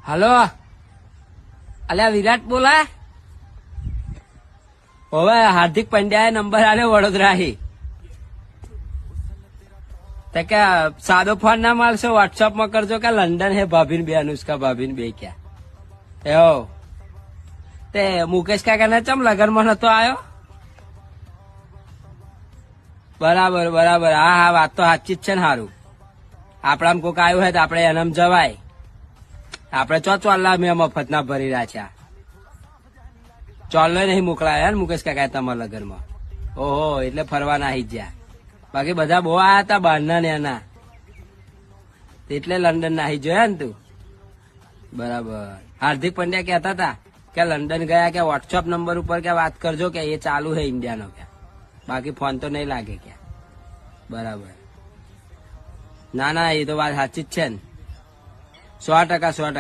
Hello, અલ્યા વિરાટ બોલા. હવે હાર્દિક પંડ્યાએ નંબર આલ્યો વડોદરાથી. તે કે સાદો ફોન ના મારશો, વોટ્સઅપ માં કરજો કે લંડન હે ભાભીન બે, અનુષ્કા ભાભીન બે ક્યાં એવો. તે મુકેશ કાકા ને ચમ લગન માં નતો આવ્યો? બરાબર બરાબર, હા હા, વાત તો સાચી જ છે ને. સારું, આપડામાં કોક આવ્યું હોય તો આપડે એનામ જવાય. આપડે ચોલ્લા મેં મફત ના ભરી રહ્યા છે. ચોલ્લો નહીં મોકલાયા ને મુકેશ કાકા તમારા લગનમાં. ઓહો, એટલે ફરવા ના ગયા. બાકી બધા બહુ આયા હતા બહારના ને એના, એટલે લંડન નાહી જોયા ને તું. બરાબર. હાર્દિક પંડ્યા કહેતા હતા કે લંડન ગયા કે વોટ્સઅપ નંબર ઉપર કે વાત કરજો કે એ ચાલુ છે ઇન્ડિયાનો કે, બાકી ફોન તો નહીં લાગે કે. બરાબર. ના ના, એ તો વાત સાચી જ છે ને. 100%.